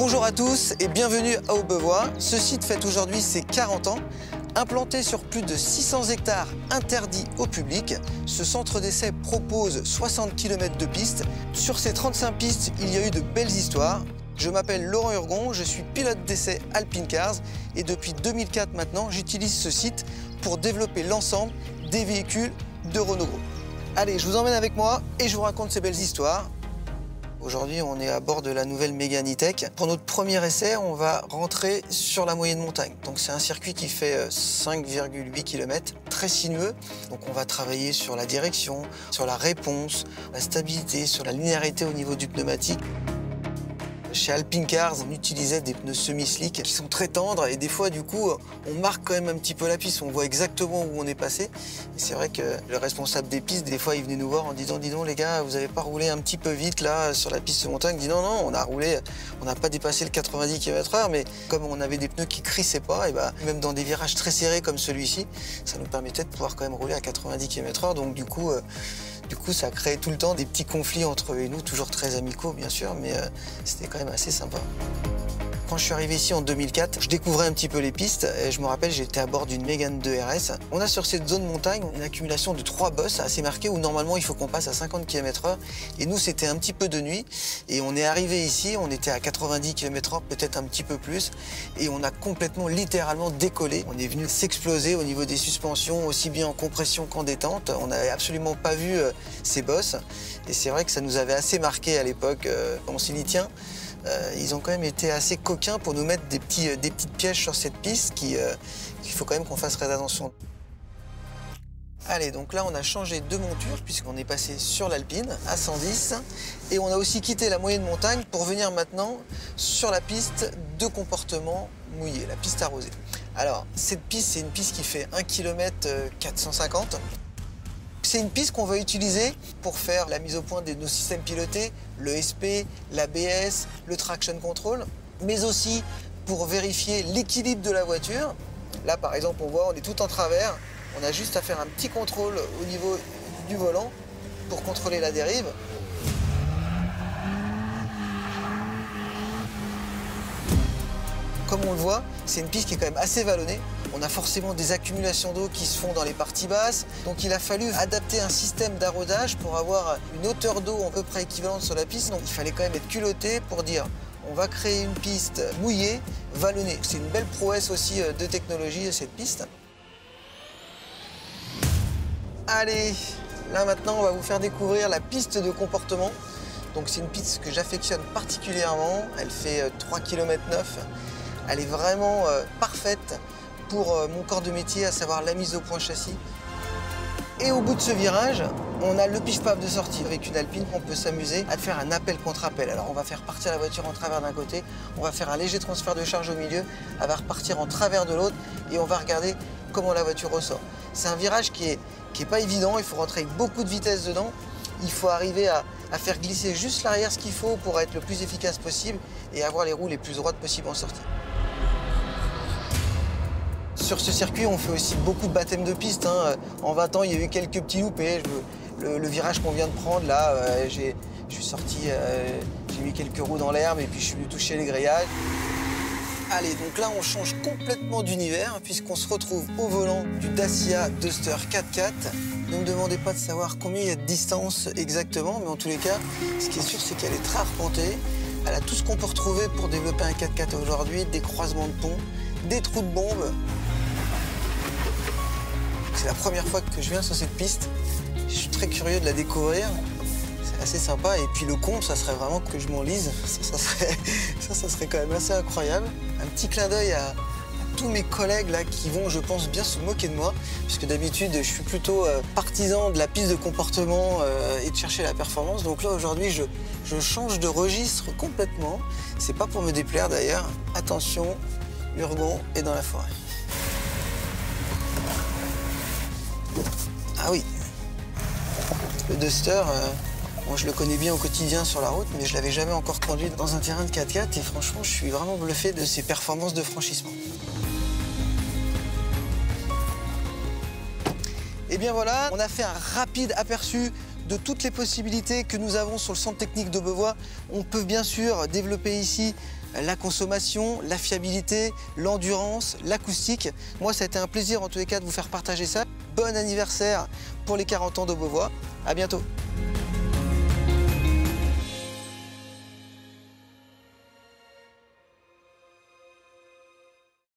Bonjour à tous et bienvenue à Aubevoie. Ce site fête aujourd'hui ses 40 ans. Implanté sur plus de 600 hectares interdits au public, ce centre d'essai propose 60 km de pistes. Sur ces 35 pistes, il y a eu de belles histoires. Je m'appelle Laurent Urgon, je suis pilote d'essai Alpine Cars et depuis 2004 maintenant, j'utilise ce site pour développer l'ensemble des véhicules de Renault Group. Allez, je vous emmène avec moi et je vous raconte ces belles histoires. Aujourd'hui, on est à bord de la nouvelle Mégane E-Tech. Pour notre premier essai, on va rentrer sur la moyenne montagne. Donc c'est un circuit qui fait 5,8 km, très sinueux. Donc on va travailler sur la direction, sur la réponse, la stabilité, sur la linéarité au niveau du pneumatique. Chez Alpine Cars, on utilisait des pneus semi-slick qui sont très tendres et des fois, du coup, on marque quand même un petit peu la piste, on voit exactement où on est passé. Et c'est vrai que le responsable des pistes, des fois, il venait nous voir en disant « Dis donc les gars, vous n'avez pas roulé un petit peu vite là sur la piste de montagne ?» Il dit « Non, non, on a roulé, on n'a pas dépassé le 90 km/h, mais comme on avait des pneus qui crissaient pas, et même dans des virages très serrés comme celui-ci, ça nous permettait de pouvoir quand même rouler à 90 km/h. Donc du coup, ça créait tout le temps des petits conflits entre eux et nous, toujours très amicaux, bien sûr, mais c'était quand même assez sympa. Quand je suis arrivé ici en 2004, je découvrais un petit peu les pistes et je me rappelle, j'étais à bord d'une Mégane 2 RS. On a sur cette zone montagne une accumulation de 3 bosses assez marquées où normalement il faut qu'on passe à 50 km/h. Et nous, c'était un petit peu de nuit et on est arrivé ici, on était à 90 km/h, peut-être un petit peu plus, et on a complètement, littéralement décollé. On est venu s'exploser au niveau des suspensions, aussi bien en compression qu'en détente. On n'avait absolument pas vu ces bosses et c'est vrai que ça nous avait assez marqué à l'époque. On s'y dit tiens. Ils ont quand même été assez coquins pour nous mettre des petites pièges sur cette piste qu'il faut quand même qu'on fasse très attention. Allez, donc là on a changé de monture puisqu'on est passé sur l'Alpine à 110 et on a aussi quitté la moyenne montagne pour venir maintenant sur la piste de comportement mouillé, la piste arrosée. Alors cette piste, c'est une piste qui fait 1 km 450. C'est une piste qu'on va utiliser pour faire la mise au point de nos systèmes pilotés, le SP, l'ABS, le traction control, mais aussi pour vérifier l'équilibre de la voiture. Là, par exemple, on voit, on est tout en travers. On a juste à faire un petit contrôle au niveau du volant pour contrôler la dérive. Comme on le voit, c'est une piste qui est quand même assez vallonnée. On a forcément des accumulations d'eau qui se font dans les parties basses. Donc il a fallu adapter un système d'arrosage pour avoir une hauteur d'eau à peu près équivalente sur la piste. Donc il fallait quand même être culotté pour dire on va créer une piste mouillée, vallonnée. C'est une belle prouesse aussi de technologie cette piste. Allez, là maintenant on va vous faire découvrir la piste de comportement. Donc c'est une piste que j'affectionne particulièrement. Elle fait 3,9 km. Elle est vraiment parfaite pour mon corps de métier, à savoir la mise au point châssis. Et au bout de ce virage, on a le pif-paf de sortie. Avec une Alpine, on peut s'amuser à faire un appel contre appel. Alors on va faire partir la voiture en travers d'un côté, on va faire un léger transfert de charge au milieu, elle va repartir en travers de l'autre et on va regarder comment la voiture ressort. C'est un virage qui est pas évident, il faut rentrer avec beaucoup de vitesse dedans. Il faut arriver à faire glisser juste l'arrière ce qu'il faut pour être le plus efficace possible et avoir les roues les plus droites possibles en sortie. Sur ce circuit, on fait aussi beaucoup de baptêmes de piste. En 20 ans, il y a eu quelques petits loupés. Le virage qu'on vient de prendre, là, je suis sorti, j'ai mis quelques roues dans l'herbe et puis je suis venu toucher les grillages. Allez, donc là, on change complètement d'univers puisqu'on se retrouve au volant du Dacia Duster 4x4. Ne me demandez pas de savoir combien il y a de distance exactement, mais en tous les cas, ce qui est sûr, c'est qu'elle est très arpentée. Elle a tout ce qu'on peut retrouver pour développer un 4x4 aujourd'hui, des croisements de ponts, des trous de bombes. C'est la première fois que je viens sur cette piste. Je suis très curieux de la découvrir. C'est assez sympa. Et puis le comble, ça serait vraiment que je m'enlise. Ça serait quand même assez incroyable. Un petit clin d'œil à tous mes collègues là qui vont, je pense, bien se moquer de moi. Puisque d'habitude, je suis plutôt partisan de la piste de comportement et de chercher la performance. Donc là, aujourd'hui, je change de registre complètement. C'est pas pour me déplaire d'ailleurs. Attention, Urgon est dans la forêt. Ah oui, le Duster, moi je le connais bien au quotidien sur la route, mais je ne l'avais jamais encore conduit dans un terrain de 4x4 et franchement, je suis vraiment bluffé de ses performances de franchissement. Et bien voilà, on a fait un rapide aperçu de toutes les possibilités que nous avons sur le centre technique d'Aubevoie. On peut bien sûr développer ici la consommation, la fiabilité, l'endurance, l'acoustique. Moi, ça a été un plaisir en tous les cas de vous faire partager ça. Bon anniversaire pour les 40 ans d'Aubevoie. À bientôt.